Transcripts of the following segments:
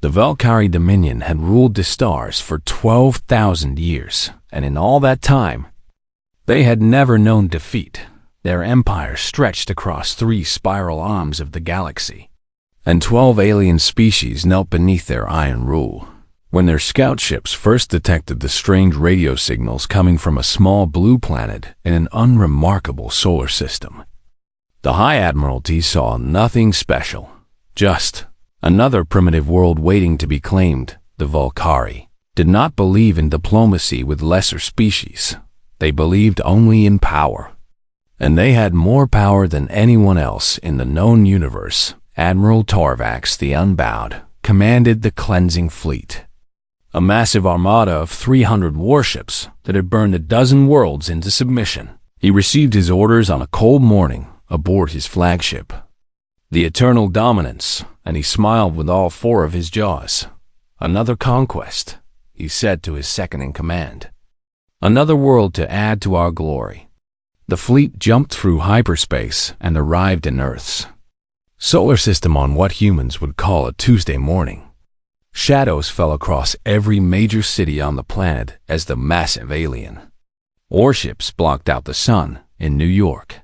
The Valkyrie Dominion had ruled the stars for 12,000 years, and in all that time, they had never known defeat. Their empire stretched across 3 spiral arms of the galaxy, and 12 alien species knelt beneath their iron rule. When their scout ships first detected the strange radio signals coming from a small blue planet in an unremarkable solar system, the High Admiralty saw nothing special, just another primitive world waiting to be claimed. The Valkyrie did not believe in diplomacy with lesser species. They believed only in power. And they had more power than anyone else in the known universe. Admiral Torvax the Unbowed commanded the Cleansing Fleet, a massive armada of 300 warships that had burned a dozen worlds into submission. He received his orders on a cold morning aboard his flagship, the Eternal Dominance, and he smiled with all 4 of his jaws. Another conquest, he said to his second-in-command. Another world to add to our glory. The fleet jumped through hyperspace and arrived in Earth's solar system on what humans would call a Tuesday morning. Shadows fell across every major city on the planet as the massive alien warships blocked out the sun in New York.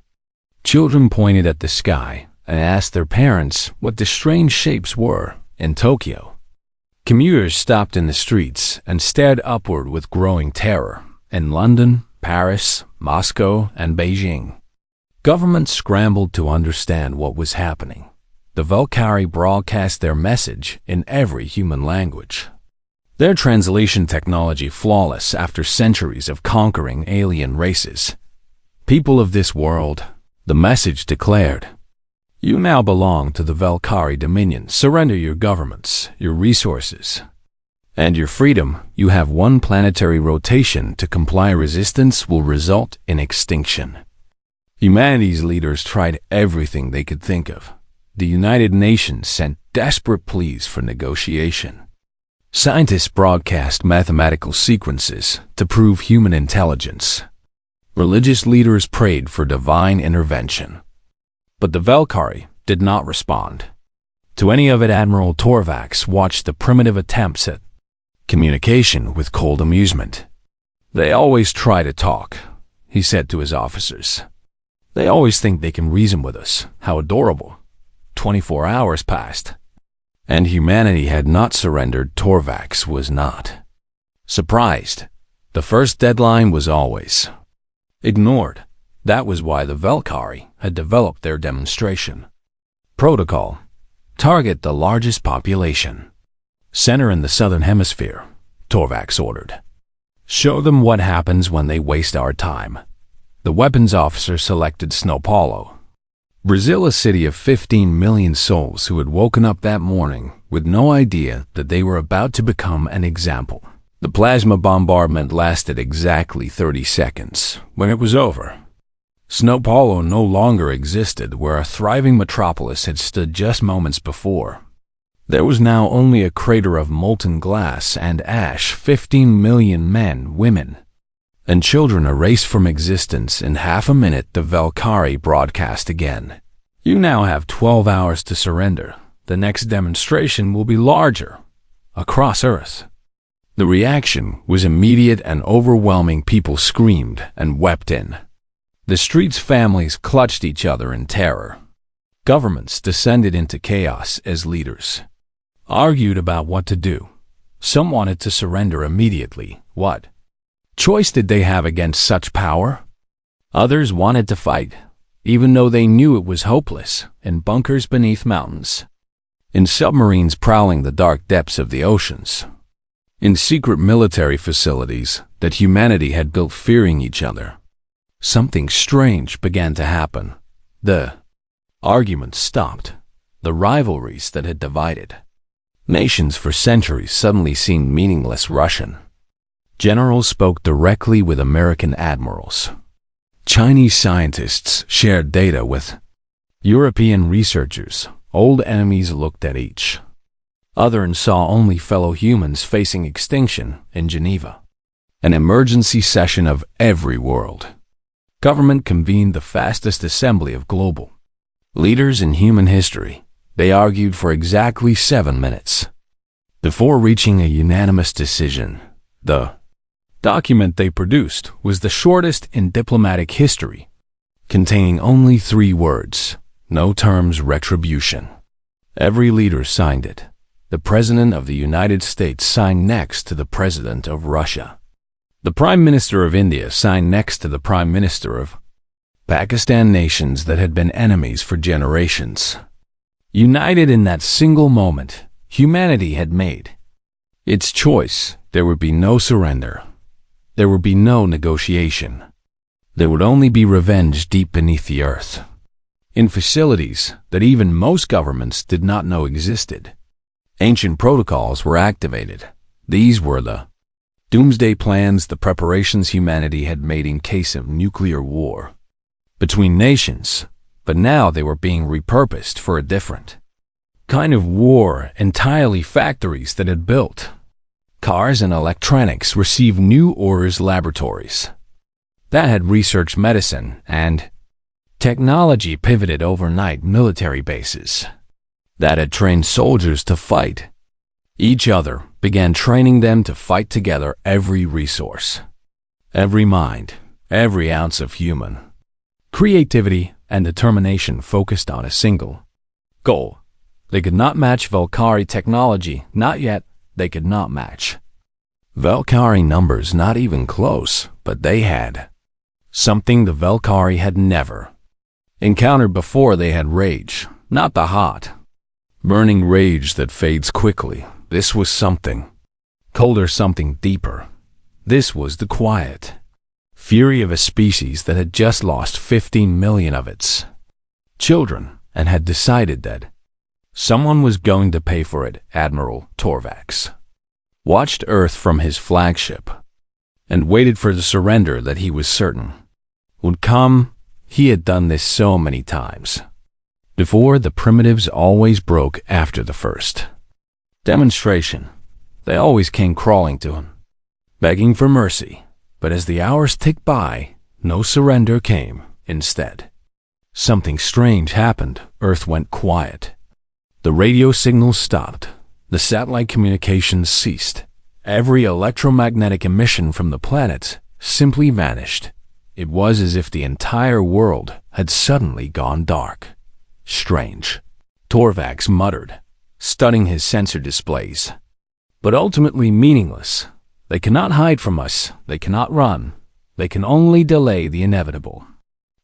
Children pointed at the sky and asked their parents what the strange shapes were in Tokyo. Commuters stopped in the streets and stared upward with growing terror in London, Paris, Moscow, and Beijing. Governments scrambled to understand what was happening. The Valkyrie broadcast their message in every human language. Their translation technology flawless after centuries of conquering alien races. People of this world, the message declared, you now belong to the Valkyrie Dominion. Surrender your governments, your resources, and your freedom. You have 1 planetary rotation to comply. Resistance will result in extinction. Humanity's leaders tried everything they could think of. The United Nations sent desperate pleas for negotiation. Scientists broadcast mathematical sequences to prove human intelligence. Religious leaders prayed for divine intervention. But the Valkyrie did not respond to any of it. Admiral Torvax watched the primitive attempts at communication with cold amusement. They always try to talk, he said to his officers. They always think they can reason with us. How adorable. 24 hours passed, and humanity had not surrendered. Torvax was not surprised. The first deadline was always ignored. That was why the Valkyrie had developed their demonstration protocol. Target the largest population center in the southern hemisphere, Torvax ordered. Show them what happens when they waste our time. The weapons officer selected São Paulo, Brazil, a city of 15 million souls who had woken up that morning with no idea that they were about to become an example. The plasma bombardment lasted exactly 30 seconds. When it was over, São Paulo no longer existed where a thriving metropolis had stood just moments before. There was now only a crater of molten glass and ash. 15 million men, women, and children erased from existence in half a minute. The Valkyrie broadcast again. You now have 12 hours to surrender. The next demonstration will be larger, across Earth. The reaction was immediate and overwhelming. People screamed and wept in the streets. Families clutched each other in terror. Governments descended into chaos as leaders argued about what to do. Some wanted to surrender immediately. What choice did they have against such power? Others wanted to fight, even though they knew it was hopeless, in bunkers beneath mountains, in submarines prowling the dark depths of the oceans, in secret military facilities that humanity had built fearing each other. Something strange began to happen. The arguments stopped. The rivalries that had divided nations for centuries suddenly seemed meaningless. Russian generals spoke directly with American admirals. Chinese scientists shared data with European researchers. Old enemies looked at each other and saw only fellow humans facing extinction in Geneva. An emergency session of every world government convened, the fastest assembly of global leaders in human history. They argued for exactly 7 minutes. Before reaching a unanimous decision, the document they produced was the shortest in diplomatic history, containing only 3 words, no terms retribution. Every leader signed it. The President of the United States signed next to the President of Russia. The Prime Minister of India signed next to the Prime Minister of Pakistan, nations that had been enemies for generations. United in that single moment, humanity had made its choice. There would be no surrender. There would be no negotiation. There would only be revenge deep beneath the earth, in facilities that even most governments did not know existed. Ancient protocols were activated. These were the doomsday plans, the preparations humanity had made in case of nuclear war between nations, but now they were being repurposed for a different kind of war. Entirely factories that had built cars and electronics received new orders. Laboratories that had researched medicine and technology pivoted overnight. Military bases that had trained soldiers to fight each other began training them to fight together. Every resource, every mind, every ounce of human creativity and determination focused on a single goal. They could not match Valkyrie technology, not yet. They could not match Valkyrie numbers, not even close, but they had something the Valkyrie had never encountered before. They had rage, not the hot, burning rage that fades quickly. This was something colder, something deeper. This was the quiet fury of a species that had just lost 15 million of its children and had decided that someone was going to pay for it. Admiral Torvax watched Earth from his flagship and waited for the surrender that he was certain would come. He had done this so many times before. The primitives always broke after the first demonstration. They always came crawling to him, begging for mercy. But as the hours ticked by, no surrender came. Instead, something strange happened. Earth went quiet. The radio signals stopped. The satellite communications ceased. Every electromagnetic emission from the planets simply vanished. It was as if the entire world had suddenly gone dark. Strange, Torvax muttered, studying his sensor displays. But ultimately meaningless. They cannot hide from us. They cannot run. They can only delay the inevitable.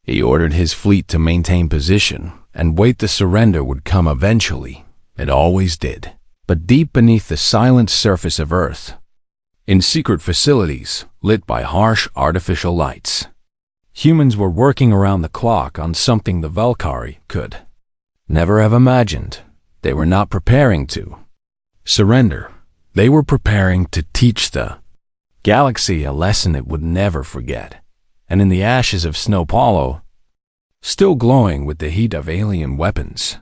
He ordered his fleet to maintain position and wait. The surrender would come eventually. It always did. But deep beneath the silent surface of Earth, in secret facilities lit by harsh artificial lights, humans were working around the clock on something the Valkyrie could never have imagined. They were not preparing to surrender. They were preparing to teach the galaxy a lesson it would never forget. And in the ashes of Snow Paulo, still glowing with the heat of alien weapons,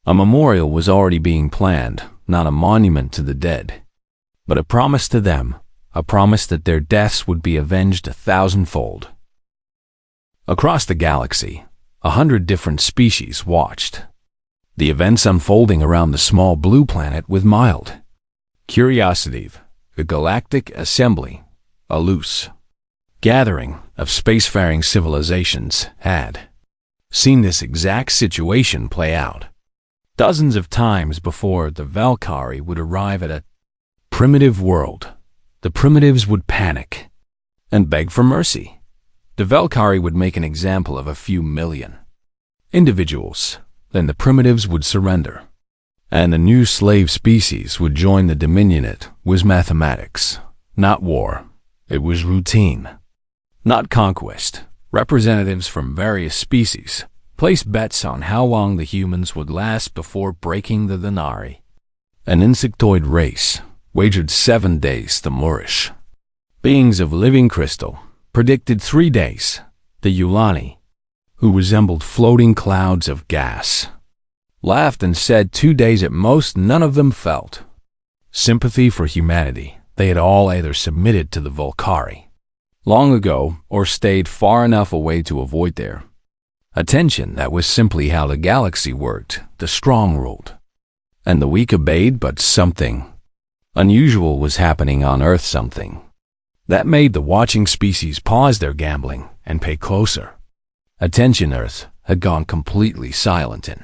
a memorial was already being planned. Not a monument to the dead, but a promise to them, a promise that their deaths would be avenged 1,000-fold. Across the galaxy, 100 different species watched the events unfolding around the small blue planet with mild curiosity. The Galactic Assembly, a loose gathering of spacefaring civilizations, had seen this exact situation play out dozens of times before. The Valkyrie would arrive at a primitive world. The primitives would panic and beg for mercy. The Valkyrie would make an example of a few million individuals. Then the primitives would surrender, and a new slave species would join the Dominion. It was mathematics, not war. It was routine, not conquest. Representatives from various species placed bets on how long the humans would last before breaking the Denari. An insectoid race wagered 7 days. The Moorish beings of living crystal predicted 3 days. The Yulani, who resembled floating clouds of gas, laughed and said 2 days at most. None of them felt sympathy for humanity. They had all either submitted to the Valkyrie long ago or stayed far enough away to avoid their attention. That was simply how the galaxy worked. The strong ruled, and the weak obeyed. But something Unusual was happening on Earth, something that made the watching species pause their gambling and pay closer attention. Earth had gone completely silent in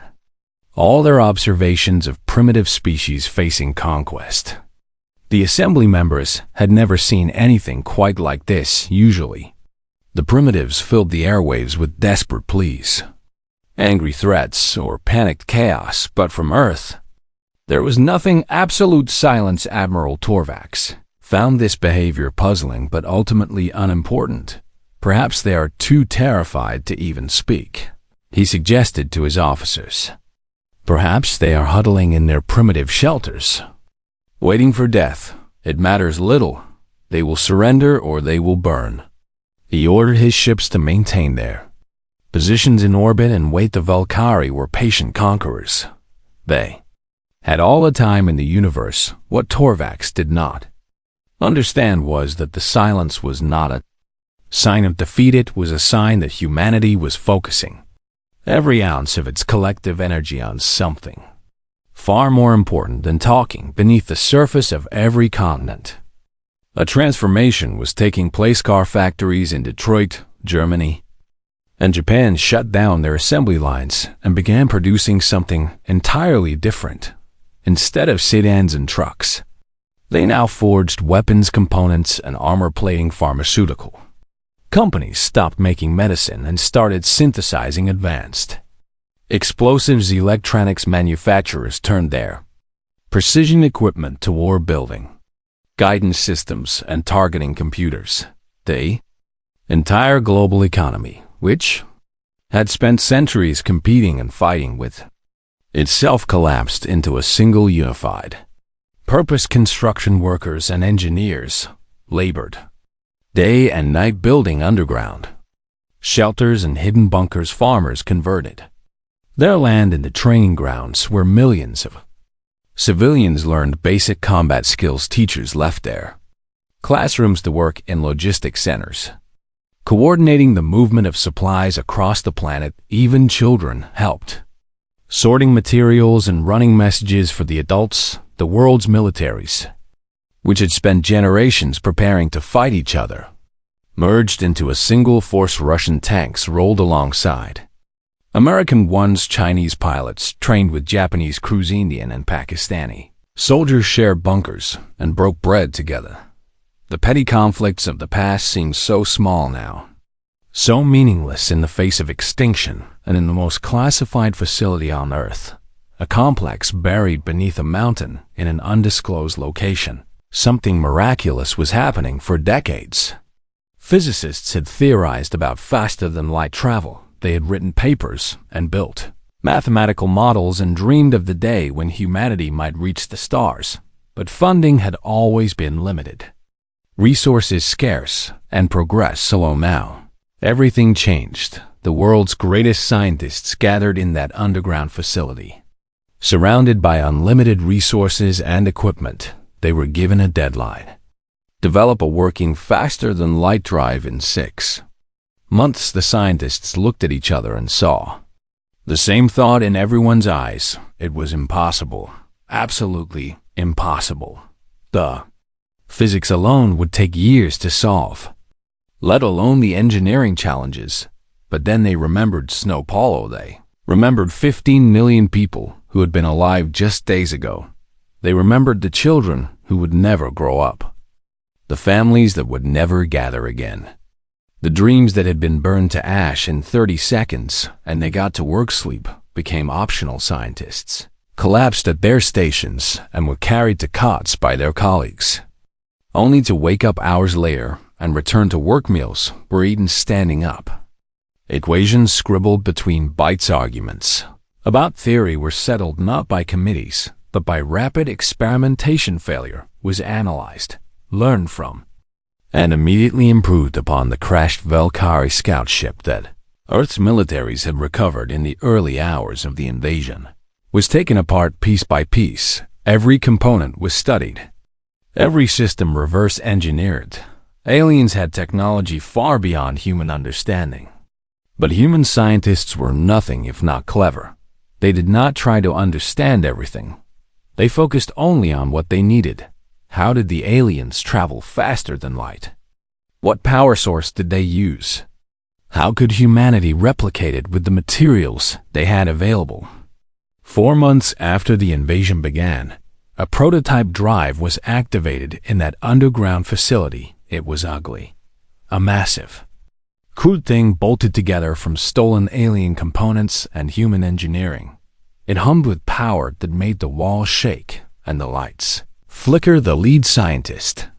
all their observations of primitive species facing conquest. The assembly members had never seen anything quite like this. Usually, the primitives filled the airwaves with desperate pleas, angry threats, or panicked chaos, but from Earth, there was nothing. Absolute silence. Admiral Torvax found this behavior puzzling but ultimately unimportant. Perhaps they are too terrified to even speak, he suggested to his officers. Perhaps they are huddling in their primitive shelters, waiting for death. It matters little. They will surrender or they will burn. He ordered his ships to maintain their positions in orbit and wait. The Valkyrie were patient conquerors. They had all the time in the universe. What Torvax did not understand was that the silence was not a sign of defeat. It was a sign that humanity was focusing every ounce of its collective energy on something far more important than talking beneath the surface of every continent. A transformation was taking place. Car factories in Detroit, Germany, and Japan shut down their assembly lines and began producing something entirely different. Instead of sedans and trucks, they now forged weapons components and armor-plating. Pharmaceutical companies stopped making medicine and started synthesizing advanced explosives. Electronics manufacturers turned their precision equipment to war building, guidance systems, and targeting computers. The entire global economy, which had spent centuries competing and fighting with itself, collapsed into a single unified purpose. Construction workers and engineers labored day and night building underground shelters and hidden bunkers. Farmers converted their land into training grounds where millions of civilians learned basic combat skills. Teachers left their classrooms to work in logistics centers, coordinating the movement of supplies across the planet. Even children helped, sorting materials and running messages for the adults. The world's militaries, which had spent generations preparing to fight each other, merged into a single force. Russian tanks rolled alongside American ones. Chinese pilots trained with Japanese crews. Indian and Pakistani soldiers shared bunkers and broke bread together. The petty conflicts of the past seemed so small now, so meaningless in the face of extinction. And in the most classified facility on Earth, a complex buried beneath a mountain in an undisclosed location, something miraculous was happening. For decades, physicists had theorized about faster-than-light travel. They had written papers and built mathematical models and dreamed of the day when humanity might reach the stars. But funding had always been limited, resources scarce, and progress slow. Now, everything changed. The world's greatest scientists gathered in that underground facility. Surrounded by unlimited resources and equipment, they were given a deadline: develop a working faster-than-light drive in 6 months. The scientists looked at each other and saw the same thought in everyone's eyes. It was impossible. Absolutely impossible. The physics alone would take years to solve, let alone the engineering challenges. But then they remembered Snow Paulo. They remembered 15 million people who had been alive just days ago. They remembered the children who would never grow up, the families that would never gather again, the dreams that had been burned to ash in 30 seconds, and they got to work. Sleep became optional. Scientists collapsed at their stations and were carried to cots by their colleagues, only to wake up hours later and return to work. Meals were eaten standing up. Equations scribbled between bites. Arguments about theory were settled not by committees, but by rapid experimentation. Failure was analyzed, learned from, and immediately improved upon. The crashed Valkyrie scout ship that Earth's militaries had recovered in the early hours of the invasion was taken apart piece by piece. Every component was studied, every system reverse engineered. Aliens had technology far beyond human understanding. But human scientists were nothing if not clever. They did not try to understand everything. They focused only on what they needed. How did the aliens travel faster than light? What power source did they use? How could humanity replicate it with the materials they had available? 4 months after the invasion began, a prototype drive was activated in that underground facility. It was ugly. A massive, crude thing bolted together from stolen alien components and human engineering. It hummed with power that made the walls shake and the lights flicker. The lead scientist,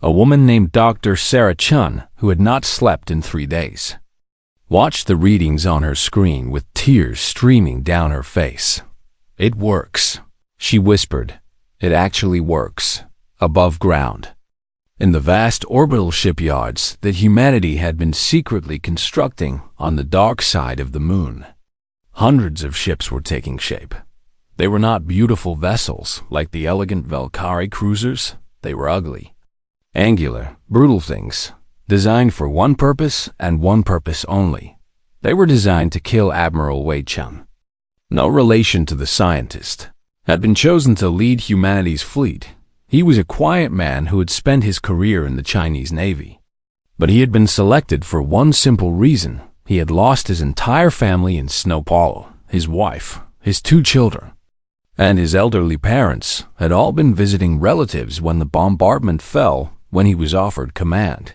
a woman named Dr. Sarah Chun, who had not slept in 3 days, watched the readings on her screen with tears streaming down her face. "It works," she whispered. "It actually works. Above ground. In the vast orbital shipyards that humanity had been secretly constructing on the dark side of the moon. Hundreds of ships were taking shape. They were not beautiful vessels like the elegant Valkyrie cruisers. They were ugly, angular, brutal things, designed for one purpose and one purpose only. They were designed to kill Admiral Wei Chun. No relation to the scientist, had been chosen to lead humanity's fleet. He was a quiet man who had spent his career in the Chinese Navy. But he had been selected for one simple reason. He had lost his entire family in Snow Paulo. His wife, his 2 children, and his elderly parents had all been visiting relatives when the bombardment fell. When he was offered command,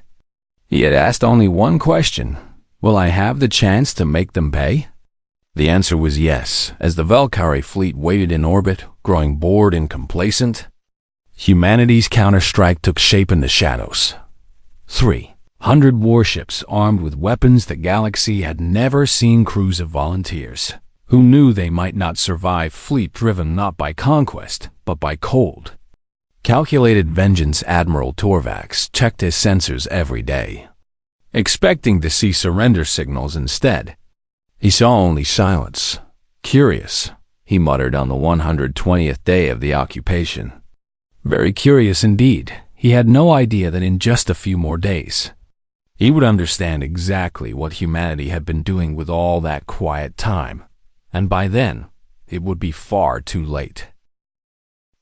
he had asked only one question: "Will I have the chance to make them pay?" The answer was yes, as the Valkyrie fleet waited in orbit, growing bored and complacent. Humanity's counterstrike took shape in the shadows. 300 warships armed with weapons the galaxy had never seen. Crews of volunteers who knew they might not survive. Fleet driven not by conquest, but by cold, calculated vengeance. Admiral Torvax checked his sensors every day, expecting to see surrender signals. Instead, he saw only silence. "Curious," he muttered on the 120th day of the occupation. Very curious indeed. He had no idea that in just a few more days, he would understand exactly what humanity had been doing with all that quiet time, and by then, it would be far too late.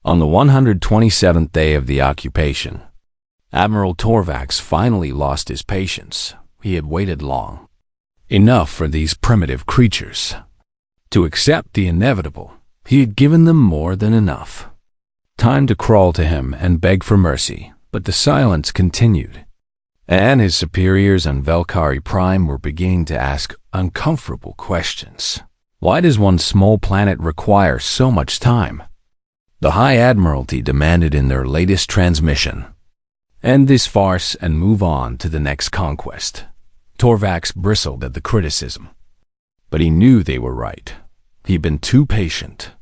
On the 127th day of the occupation, Admiral Torvax finally lost his patience. He had waited long enough for these primitive creatures to accept the inevitable. He had given them more than enough time to crawl to him and beg for mercy, but the silence continued, and his superiors on Valkyrie Prime were beginning to ask uncomfortable questions. Why does one small planet require so much time? The High Admiralty demanded in their latest transmission. End this farce and move on to the next conquest. Torvax bristled at the criticism, but he knew they were right. He'd been too patient,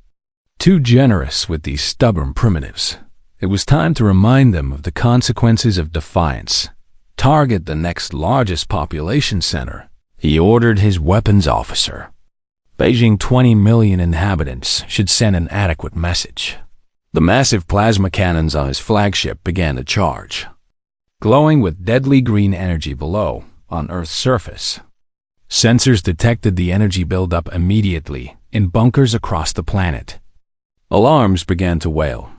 too generous with these stubborn primitives. It was time to remind them of the consequences of defiance. Target the next largest population center, he ordered his weapons officer. Beijing, 20 million inhabitants, should send an adequate message. The massive plasma cannons on his flagship began to charge, glowing with deadly green energy below, on Earth's surface. Sensors detected the energy buildup immediately in bunkers across the planet. Alarms began to wail.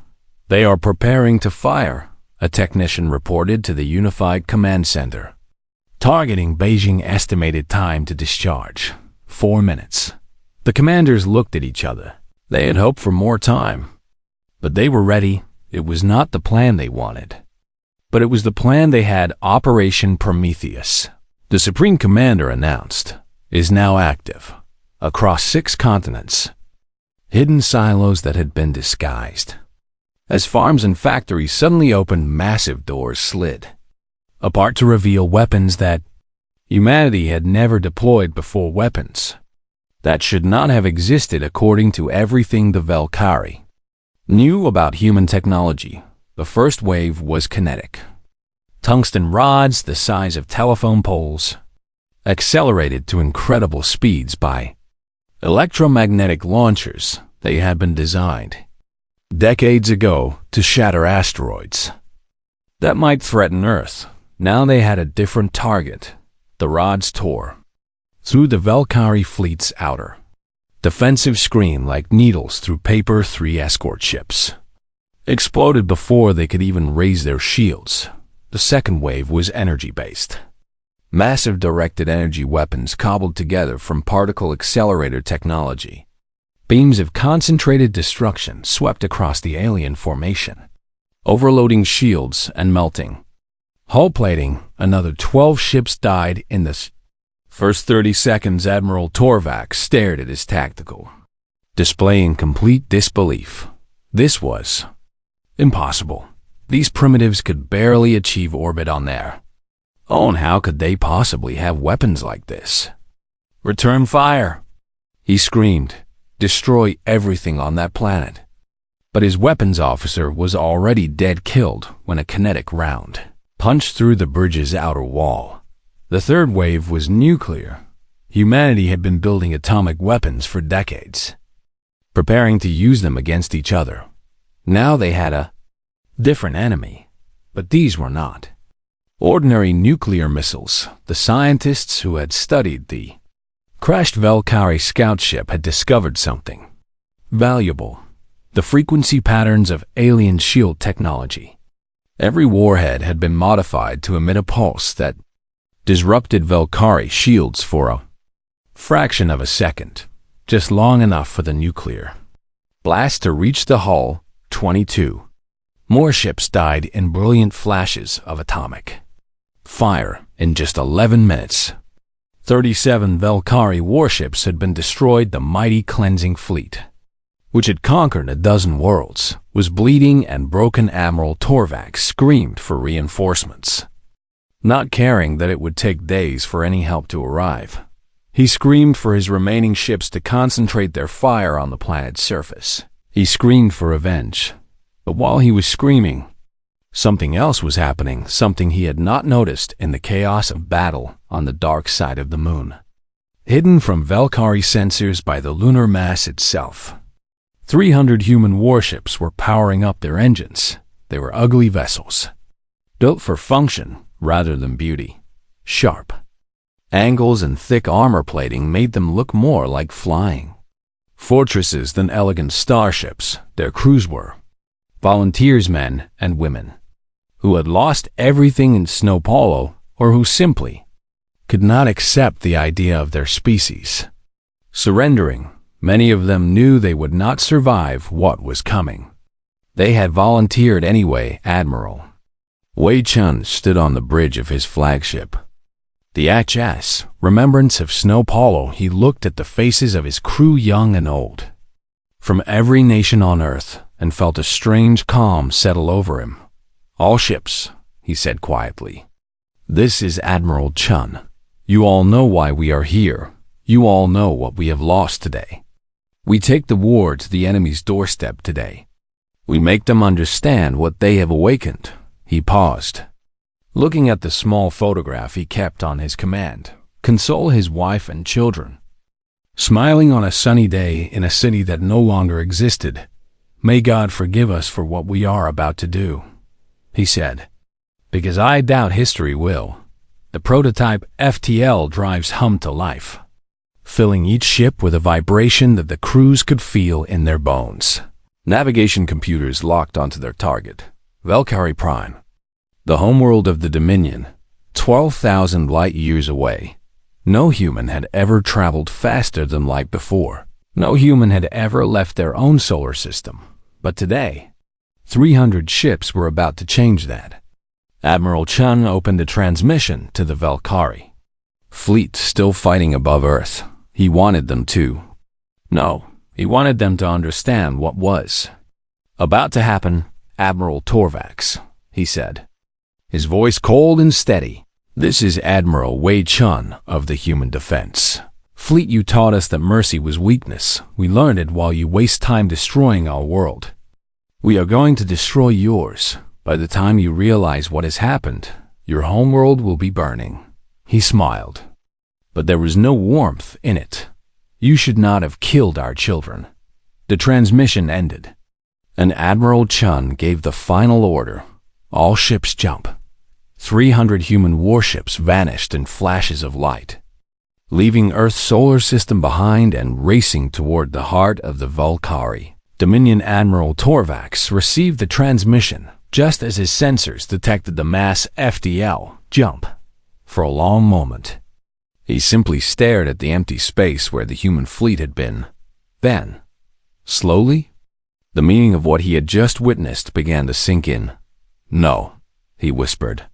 "They are preparing to fire," a technician reported to the Unified Command Center. Targeting Beijing. Estimated time to discharge: 4 minutes. The commanders looked at each other. They had hoped for more time, but they were ready. It was not the plan they wanted, but it was the plan they had. Operation Prometheus, the Supreme Commander announced, is now active across 6 continents. Hidden silos that had been disguised. As farms and factories suddenly opened, massive doors slid apart to reveal weapons that humanity had never deployed before. Weapons that should not have existed according to everything the Valkyrie knew about human technology. The first wave was kinetic. Tungsten rods the size of telephone poles, accelerated to incredible speeds by electromagnetic launchers. They had been designed decades ago to shatter asteroids that might threaten Earth. Now they had a different target. The rods tore through the Valkyrie fleet's outer defensive screen like needles through paper. 3 escort ships exploded before they could even raise their shields. The second wave was energy-based. Massive directed energy weapons cobbled together from particle accelerator technology. Beams of concentrated destruction swept across the alien formation, overloading shields and melting hull plating. Another 12 ships died in the first 30 seconds. Admiral Torvax stared at his tactical, displaying complete disbelief. This was impossible. These primitives could barely achieve orbit on their own. How could they possibly have weapons like this? "Return fire!" he screamed. "Destroy everything on that planet." But his weapons officer was already dead, killed when a kinetic round punched through the bridge's outer wall. The third wave was nuclear. Humanity had been building atomic weapons for decades, preparing to use them against each other. Now they had a different enemy, but these were not ordinary nuclear missiles. The scientists who had studied the crashed Valkyrie scout ship had discovered something valuable: the frequency patterns of alien shield technology. Every warhead had been modified to emit a pulse that disrupted Valkyrie shields for a fraction of a second, just long enough for the nuclear blast to reach the hull. 22 more ships died in brilliant flashes of atomic fire in just 11 minutes. 37 Valkyrie warships had been destroyed. The mighty cleansing fleet, which had conquered a dozen worlds, was bleeding and broken. Admiral Torvax screamed for reinforcements, not caring that it would take days for any help to arrive. He screamed for his remaining ships to concentrate their fire on the planet's surface. He screamed for revenge. But while he was screaming, something else was happening, something he had not noticed in the chaos of battle on the dark side of the moon. Hidden from Valkyrie sensors by the lunar mass itself, 300 human warships were powering up their engines. They were ugly vessels, built for function rather than beauty. Sharp angles and thick armor plating made them look more like flying fortresses than elegant starships. Their crews were volunteers, men and women, who had lost everything in Snow Polo, or who simply could not accept the idea of their species surrendering. Many of them knew they would not survive what was coming. They had volunteered anyway. Admiral Wei Chun stood on the bridge of his flagship, the HS Remembrance of Snow Polo. He looked at the faces of his crew, young and old, from every nation on Earth, and felt a strange calm settle over him. "All ships," he said quietly. "This is Admiral Chun. You all know why we are here. You all know what we have lost today. We take the war to the enemy's doorstep today. We make them understand what they have awakened." He paused, looking at the small photograph he kept on his command. Console his wife and children, smiling on a sunny day in a city that no longer existed. "May God forgive us for what we are about to do," he said, "because I doubt history will." The prototype FTL drives hummed to life, filling each ship with a vibration that the crews could feel in their bones. Navigation computers locked onto their target, Valkyrie Prime, the homeworld of the Dominion, 12,000 light-years away. No human had ever traveled faster than light before. No human had ever left their own solar system. But today, 300 ships were about to change that. Admiral Chun opened a transmission to the Valkyrie fleet still fighting above Earth. He wanted them to know. He wanted them to understand what was about to happen. "Admiral Torvax," he said, his voice cold and steady. "This is Admiral Wei Chun of the Human Defense Fleet. You taught us that mercy was weakness. We learned it while you waste time destroying our world. We are going to destroy yours. By the time you realize what has happened, your homeworld will be burning." He smiled, but there was no warmth in it. "You should not have killed our children." The transmission ended, and Admiral Chun gave the final order: "All ships jump." 300 human warships vanished in flashes of light, leaving Earth's solar system behind and racing toward the heart of the Valkyrie. Dominion Admiral Torvax received the transmission just as his sensors detected the mass FDL jump. For a long moment, he simply stared at the empty space where the human fleet had been. Then, slowly, the meaning of what he had just witnessed began to sink in. "No," he whispered.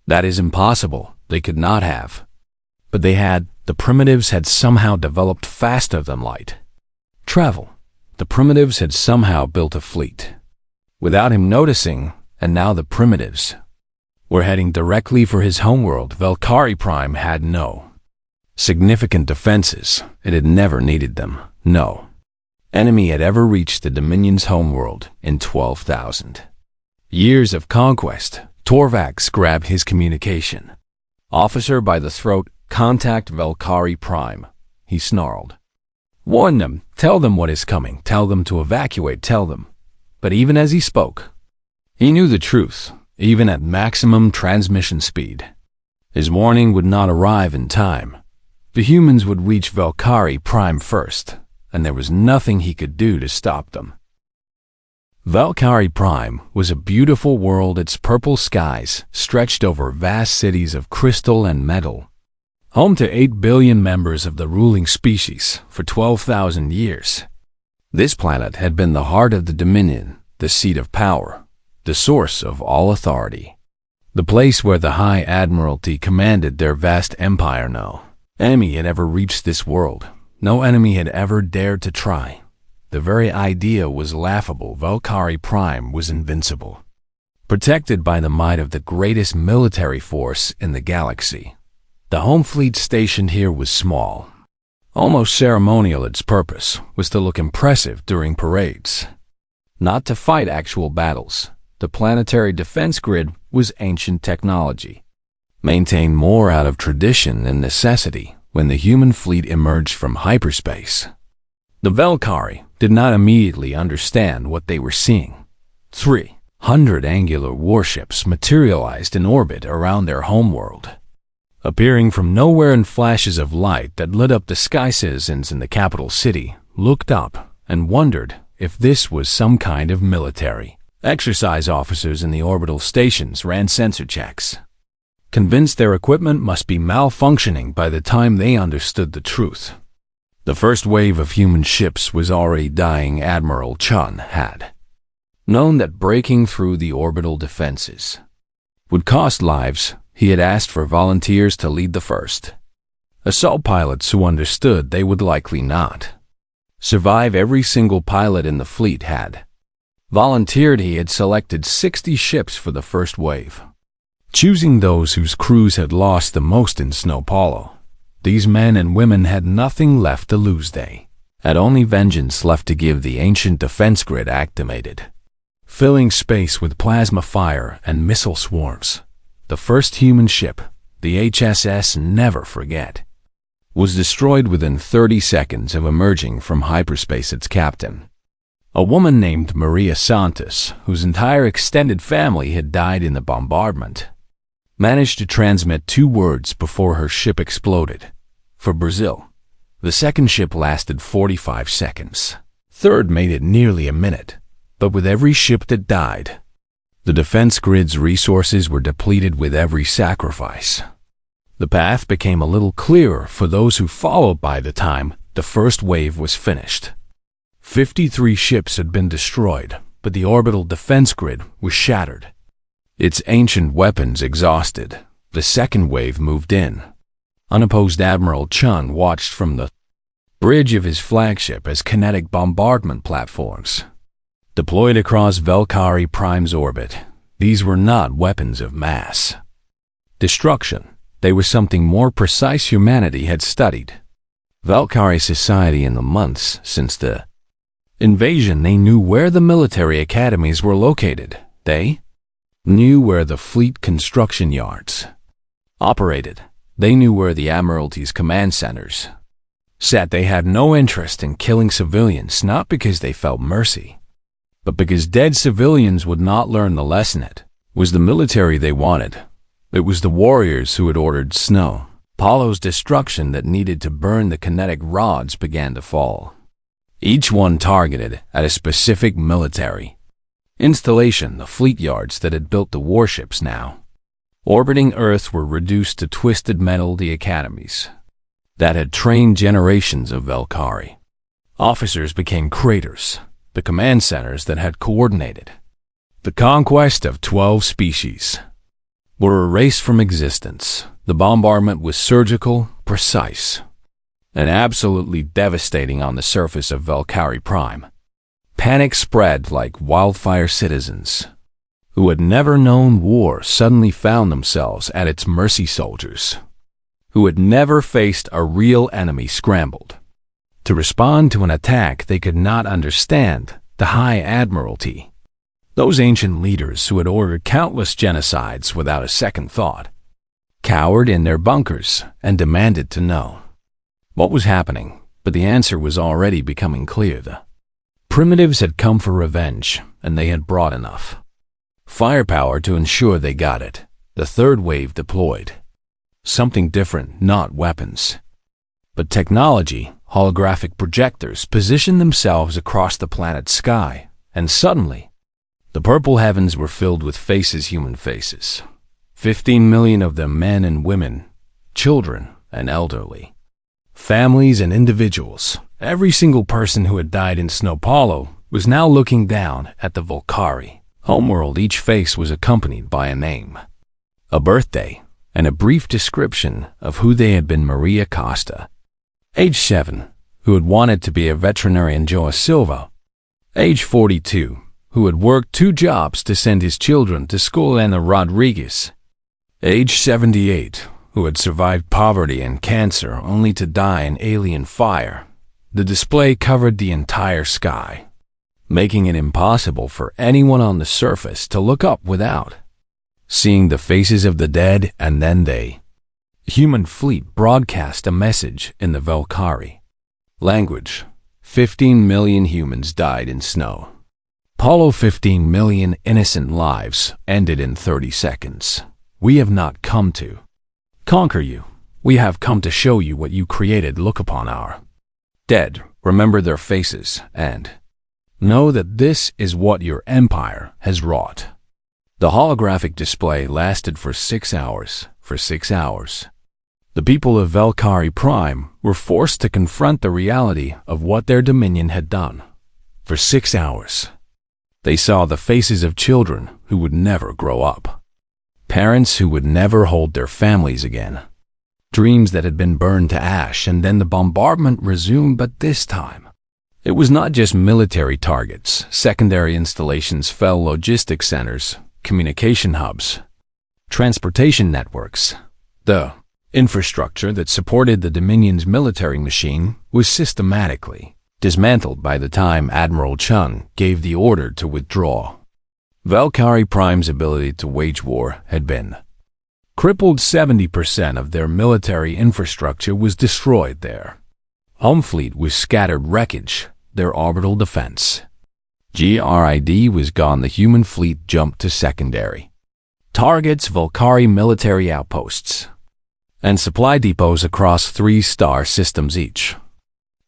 "That is impossible. They could not have." But they had. The primitives had somehow developed faster than light travel. The primitives had somehow built a fleet without him noticing, and now the primitives were heading directly for his homeworld. Valkyrie Prime had no significant defenses. It had never needed them. No enemy had ever reached the Dominion's homeworld in 12,000 years of conquest. Torvax grabbed his communication officer by the throat. "Contact Valkyrie Prime," he snarled. "Warn them. Tell them what is coming. Tell them to evacuate. Tell them." But even as he spoke, he knew the truth. Even at maximum transmission speed, his warning would not arrive in time. The humans would reach Valkyrie Prime first, and there was nothing he could do to stop them. Valkyrie Prime was a beautiful world. Its purple skies stretched over vast cities of crystal and metal. Home to 8 billion members of the ruling species for 12,000 years. This planet had been the heart of the Dominion, the seat of power, the source of all authority, the place where the High Admiralty commanded their vast empire. No enemy had ever reached this world. No enemy had ever dared to try. The very idea was laughable. Valkyrie Prime was invincible, protected by the might of the greatest military force in the galaxy. The home fleet stationed here was small, almost ceremonial. Its purpose was to look impressive during parades, not to fight actual battles. The planetary defense grid was ancient technology, maintained more out of tradition than necessity. When the human fleet emerged from hyperspace, the Valkyrie did not immediately understand what they were seeing. 300 angular warships materialized in orbit around their homeworld, appearing from nowhere in flashes of light that lit up the sky. Citizens in the capital city looked up and wondered if this was some kind of military exercise. Officers in the orbital stations ran sensor checks, convinced their equipment must be malfunctioning. By the time they understood the truth, the first wave of human ships was already dying. Admiral Chun had known that breaking through the orbital defenses would cost lives. He had asked for volunteers to lead the first assault pilots who understood they would likely not survive. Every single pilot in the fleet had volunteered. He had selected 60 ships for the first wave, choosing those whose crews had lost the most in Snow Paulo. These men and women had nothing left to lose. They had only vengeance left to give. The ancient defense grid activated, filling space with plasma fire and missile swarms. The first human ship, the HSS Never Forget, was destroyed within 30 seconds of emerging from hyperspace. Its captain, a woman named Maria Santos, whose entire extended family had died in the bombardment, managed to transmit 2 words before her ship exploded. For Brazil, the second ship lasted 45 seconds. Third made it nearly a minute. But with every ship that died, the defense grid's resources were depleted. With every sacrifice, the path became a little clearer for those who followed. By the time the first wave was finished, 53 ships had been destroyed, but the orbital defense grid was shattered, its ancient weapons exhausted. The second wave moved in. Unopposed, Admiral Chun watched from the bridge of his flagship as kinetic bombardment platforms deployed across Valkyrie Prime's orbit. These were not weapons of mass destruction. They were something more precise. Humanity had studied Valkyrie society in the months since the invasion. They knew where the military academies were located. They knew where the fleet construction yards operated. They knew where the Admiralty's command centers sat. They had no interest in killing civilians, not because they felt mercy, but because dead civilians would not learn the lesson. It was the military they wanted. It was the warriors who had ordered Snow Paulo's destruction that needed to burn. The kinetic rods began to fall. each one targeted at a specific military installation. The fleet yards that had built the warships now orbiting Earth were reduced to twisted metal. The academies that had trained generations of Valkyrie officers became craters. The command centers that had coordinated the conquest of 12 species were erased from existence. The bombardment was surgical, precise, and absolutely devastating on the surface of Valkyrie Prime. Panic spread like wildfire. Citizens who had never known war suddenly found themselves at its mercy. Soldiers who had never faced a real enemy scrambled to respond to an attack they could not understand. The High Admiralty, those ancient leaders who had ordered countless genocides without a second thought, cowered in their bunkers and demanded to know what was happening. But the answer was already becoming clear. The primitives had come for revenge, and they had brought enough firepower to ensure they got it. The third wave deployed something different, not weapons, but technology. Holographic projectors positioned themselves across the planet's sky, and suddenly, the purple heavens were filled with faces, human faces. 15 million of them, men and women, children and elderly, families and individuals. Every single person who had died in Snow Hollow was now looking down at the Valkyrie homeworld. Each face was accompanied by a name, a birthday, and a brief description of who they had been. Maria Costa, age 7, who had wanted to be a veterinarian. Joa Silva, age 42, who had worked 2 jobs to send his children to school. Ana Rodriguez, age 78, who had survived poverty and cancer only to die in alien fire. The display covered the entire sky, making it impossible for anyone on the surface to look up without seeing the faces of the dead. And then the human fleet broadcast a message in the Valkyrie language. 15 million humans died in Snow Hollow. 15 million innocent lives ended in 30 seconds. We have not come to conquer you. We have come to show you what you created. Look upon our dead, remember their faces, and know that this is what your empire has wrought. The holographic display lasted for 6 hours. For 6 hours, the people of Valkyrie Prime were forced to confront the reality of what their dominion had done. For 6 hours, they saw the faces of children who would never grow up, parents who would never hold their families again, dreams that had been burned to ash. And then the bombardment resumed, but this time, it was not just military targets. Secondary installations fell. Logistics centers, communication hubs, transportation networks. The infrastructure that supported the Dominion's military machine was systematically dismantled by the time Admiral Chun gave the order to withdraw. Valkyrie Prime's ability to wage war had been crippled. 70% of their military infrastructure was destroyed. Their home fleet was scattered wreckage. Their orbital defense grid was gone. The human fleet jumped to secondary targets, Valkyrie military outposts, and supply depots across 3 star systems. Each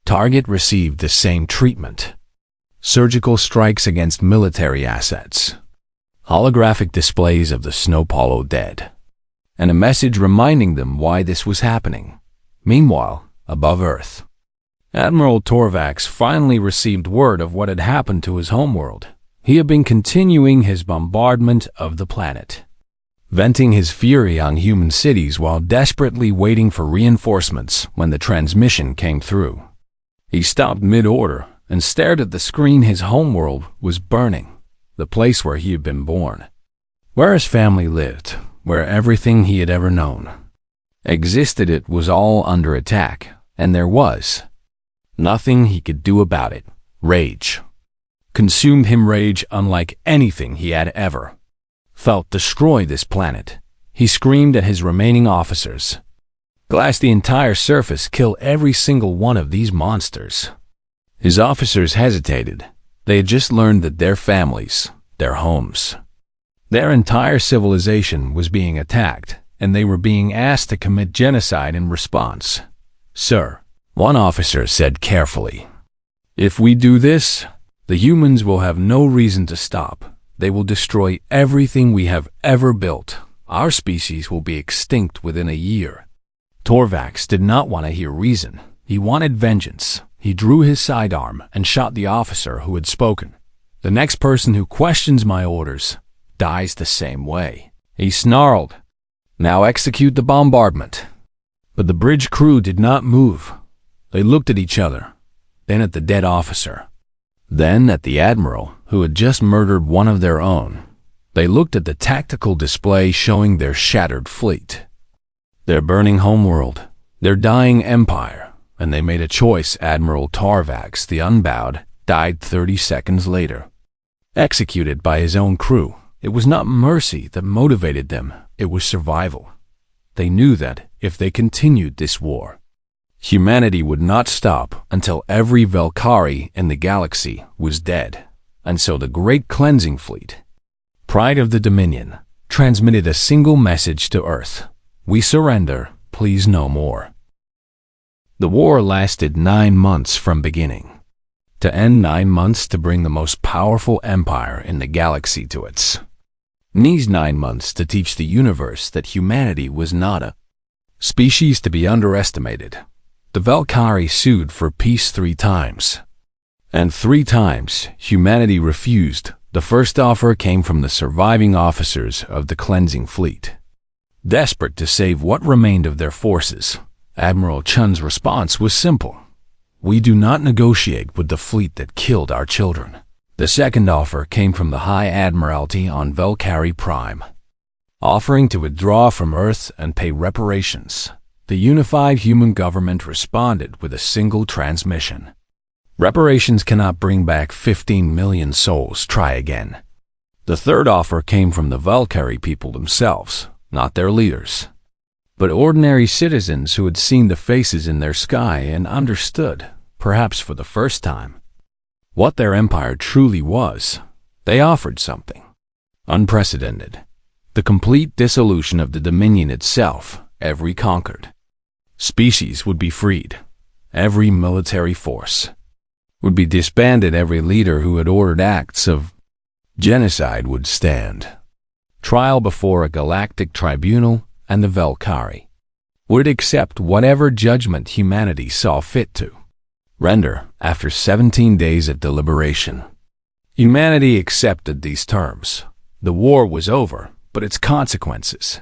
target received the same treatment: surgical strikes against military assets, holographic displays of the Snow Hollow dead, and a message reminding them why this was happening. Meanwhile, above Earth, Admiral Torvax finally received word of what had happened to his homeworld. He had been continuing his bombardment of the planet, venting his fury on human cities while desperately waiting for reinforcements. When the transmission came through, he stopped mid-order and stared at the screen. His homeworld was burning, the place where he had been born, where his family lived, where everything he had ever known existed. It was all under attack, and there was nothing he could do about it. Rage consumed him, rage unlike anything he had ever felt. Destroy this planet, he screamed at his remaining officers. Glass the entire surface, kill every single one of these monsters. His officers hesitated. They had just learned that their families, their homes, their entire civilization was being attacked, and they were being asked to commit genocide in response. Sir, one officer said carefully, If we do this, the humans will have no reason to stop. They will destroy everything we have ever built. Our species will be extinct within a year." Torvax did not want to hear reason. He wanted vengeance. He drew his sidearm and shot the officer who had spoken. "The next person who questions my orders dies the same way," he snarled. "Now execute the bombardment." But the bridge crew did not move. They looked at each other, then at the dead officer, then at the admiral who had just murdered one of their own. They looked at the tactical display showing their shattered fleet, their burning homeworld, their dying empire, and they made a choice. Admiral Torvax, the Unbowed, died 30 seconds later, executed by his own crew. It was not mercy that motivated them, it was survival. They knew that if they continued this war, humanity would not stop until every Valkyrie in the galaxy was dead. And so the Great Cleansing Fleet, pride of the Dominion, transmitted a single message to Earth: "We surrender, please no more." The war lasted 9 months from beginning to end, 9 months to bring the most powerful empire in the galaxy to its knees, 9 months to teach the universe that humanity was not a species to be underestimated. The Valkyrie sued for peace 3 times, and 3 times humanity refused. The first offer came from the surviving officers of the Cleansing Fleet, desperate to save what remained of their forces. Admiral Chun's response was simple: "We do not negotiate with the fleet that killed our children." The second offer came from the High Admiralty on Valkyrie Prime, offering to withdraw from Earth and pay reparations. The unified human government responded with a single transmission: "Reparations cannot bring back 15 million souls. Try again." The third offer came from the Valkyrie people themselves, not their leaders, but ordinary citizens who had seen the faces in their sky and understood, perhaps for the first time, what their empire truly was. They offered something unprecedented: the complete dissolution of the Dominion itself. Every conquered species would be freed. Every military force would be disbanded. Every leader who had ordered acts of genocide would stand trial before a galactic tribunal, and the Valkyrie would accept whatever judgment humanity saw fit to render. After 17 days of deliberation, humanity accepted these terms. The war was over, but its consequences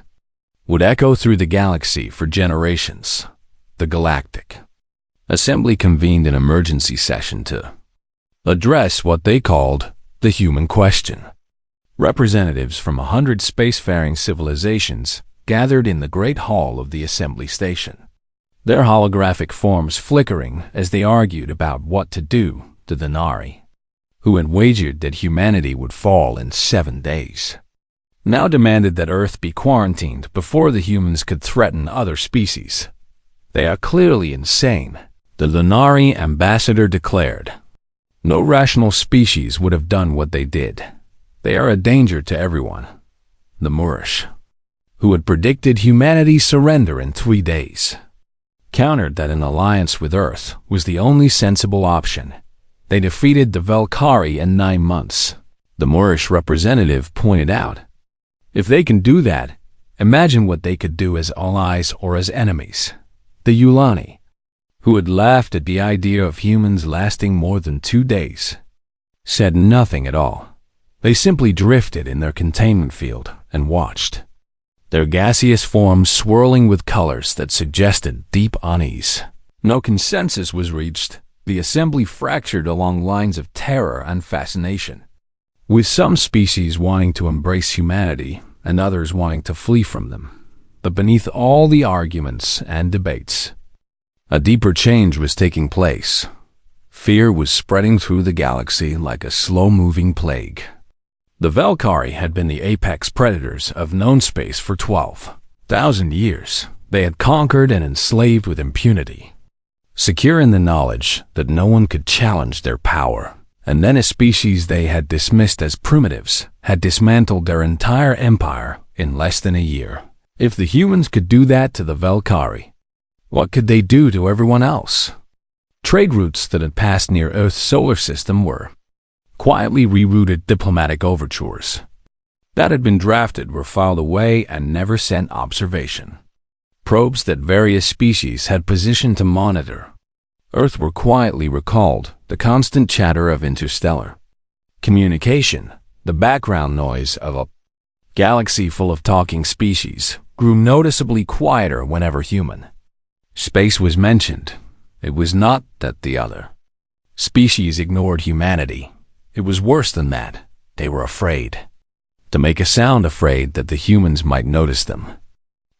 would echo through the galaxy for generations. The Galactic Assembly convened an emergency session to address what they called the human question. Representatives from 100 spacefaring civilizations gathered in the Great Hall of the Assembly Station, their holographic forms flickering as they argued about what to do to the Nari, who had wagered that humanity would fall in 7 days, now demanded that Earth be quarantined before the humans could threaten other species. "They are clearly insane," the Lunari ambassador declared. "No rational species would have done what they did. They are a danger to everyone." The Moorish, who had predicted humanity's surrender in 3 days, countered that an alliance with Earth was the only sensible option. They defeated the Valkyrie in 9 months. The Moorish representative pointed out, "If they can do that, imagine what they could do as allies or as enemies." The Yulani, who had laughed at the idea of humans lasting more than 2 days, said nothing at all. They simply drifted in their containment field and watched, their gaseous forms swirling with colors that suggested deep unease. No consensus was reached. The assembly fractured along lines of terror and fascination, with some species wanting to embrace humanity and others wanting to flee from them. But beneath all the arguments and debates, a deeper change was taking place. Fear was spreading through the galaxy like a slow-moving plague. The Valkyrie had been the apex predators of known space for 12,000 years. They had conquered and enslaved with impunity, secure in the knowledge that no one could challenge their power. And then a species they had dismissed as primitives had dismantled their entire empire in less than a year. If the humans could do that to the Valkyrie, what could they do to everyone else? Trade routes that had passed near Earth's solar system were quietly rerouted. Diplomatic overtures that had been drafted were filed away and never sent observation. Probes that various species had positioned to monitor Earth were quietly recalled. The constant chatter of interstellar communication, the background noise of a galaxy full of talking species, grew noticeably quieter whenever human space was mentioned. It was not that the other species ignored humanity. It was worse than that. They were afraid to make a sound, afraid that the humans might notice them,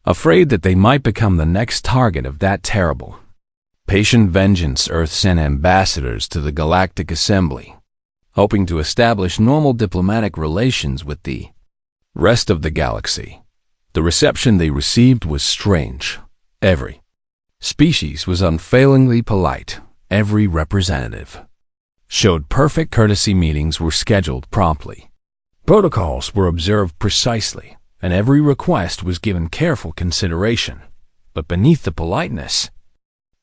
afraid that they might become the next target of that terrible, patient vengeance. Earth sent ambassadors to the Galactic Assembly, hoping to establish normal diplomatic relations with the rest of the galaxy. The reception they received was strange. Every species was unfailingly polite. Every representative showed perfect courtesy. Meetings were scheduled promptly. Protocols were observed precisely, and every request was given careful consideration. But beneath the politeness,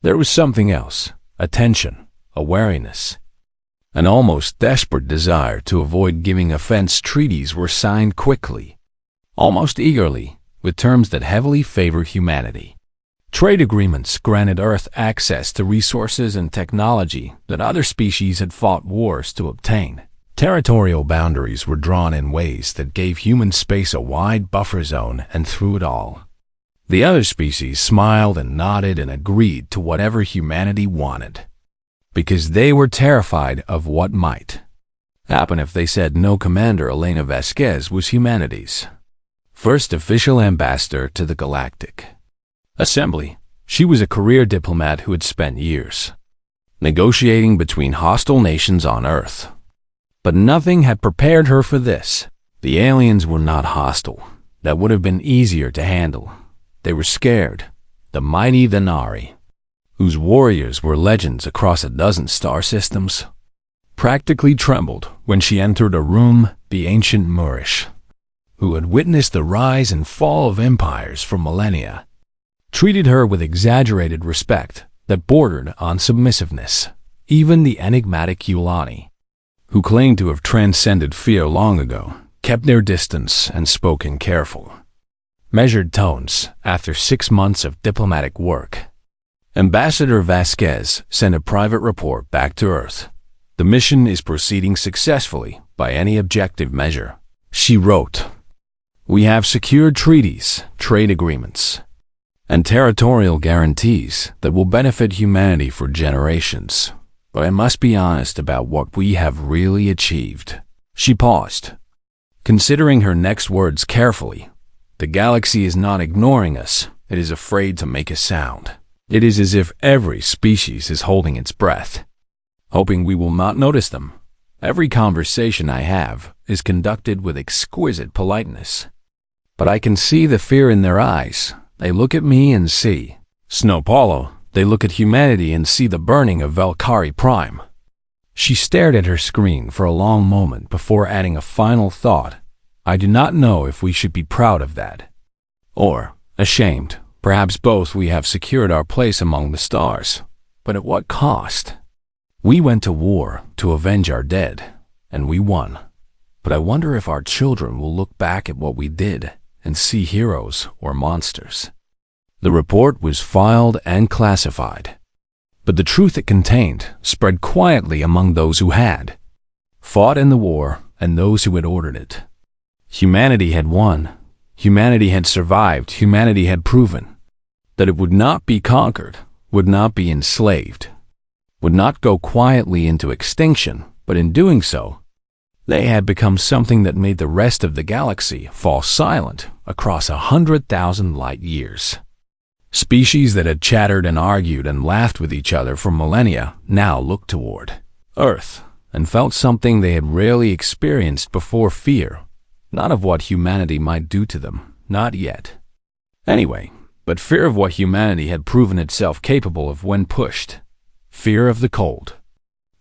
there was something else: attention, a wariness, an almost desperate desire to avoid giving offense. Treaties were signed quickly, almost eagerly, with terms that heavily favored humanity. Trade agreements granted Earth access to resources and technology that other species had fought wars to obtain. Territorial boundaries were drawn in ways that gave human space a wide buffer zone, and through it all, the other species smiled and nodded and agreed to whatever humanity wanted, because they were terrified of what might happen if they said no. Commander Elena Vasquez was humanity's first official ambassador to the Galactic Assembly. She was a career diplomat who had spent years negotiating between hostile nations on Earth. But nothing had prepared her for this. The aliens were not hostile. That would have been easier to handle. They were scared. The mighty Venari, whose warriors were legends across a dozen star systems, practically trembled when she entered a room. The ancient Moorish, who had witnessed the rise and fall of empires for millennia, treated her with exaggerated respect that bordered on submissiveness. Even the enigmatic Yulani, who claimed to have transcended fear long ago, kept their distance and spoke in careful, measured tones. After 6 months of diplomatic work, Ambassador Vasquez sent a private report back to Earth. The mission is proceeding successfully by any objective measure, she wrote. We have secured treaties, trade agreements, and territorial guarantees that will benefit humanity for generations. But I must be honest about what we have really achieved. She paused, considering her next words carefully. The galaxy is not ignoring us. It is afraid to make a sound. It is as if every species is holding its breath, hoping we will not notice them. Every conversation I have is conducted with exquisite politeness. But I can see the fear in their eyes. They look at me and see Snow Paulo. They look at humanity and see the burning of Valkyrie Prime. She stared at her screen for a long moment before adding a final thought. I do not know if we should be proud of that, or ashamed. Perhaps both. We have secured our place among the stars. But at what cost? We went to war to avenge our dead, and we won. But I wonder if our children will look back at what we did and see heroes or monsters. The report was filed and classified, but the truth it contained spread quietly among those who had fought in the war and those who had ordered it. Humanity had won. Humanity had survived. Humanity had proven that it would not be conquered, would not be enslaved, would not go quietly into extinction, but in doing so, they had become something that made the rest of the galaxy fall silent across 100,000 light years. Species that had chattered and argued and laughed with each other for millennia now looked toward Earth and felt something they had rarely experienced before: fear, not of what humanity might do to them, not yet, anyway, but fear of what humanity had proven itself capable of when pushed. Fear of the cold,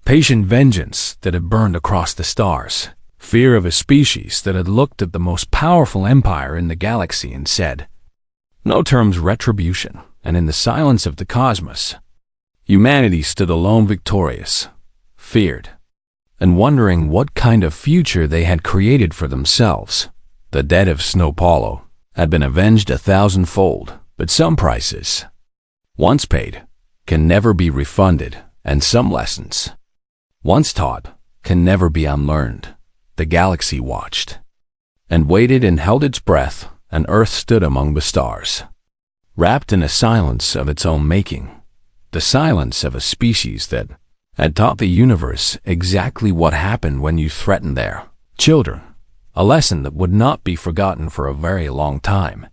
patient vengeance that had burned across the stars. Fear of a species that had looked at the most powerful empire in the galaxy and said, no terms retribution, and in the silence of the cosmos, Humanity stood alone, victorious, feared, and wondering what kind of future they had created for themselves. The death of Snowpollo had been avenged 1,000-fold, but some prices, once paid, can never be refunded, and some lessons, once taught, can never be unlearned. The galaxy watched and waited and held its breath, and Earth stood among the stars, wrapped in a silence of its own making, the silence of a species that had taught the universe exactly what happened when you threatened their children, a lesson that would not be forgotten for a very long time.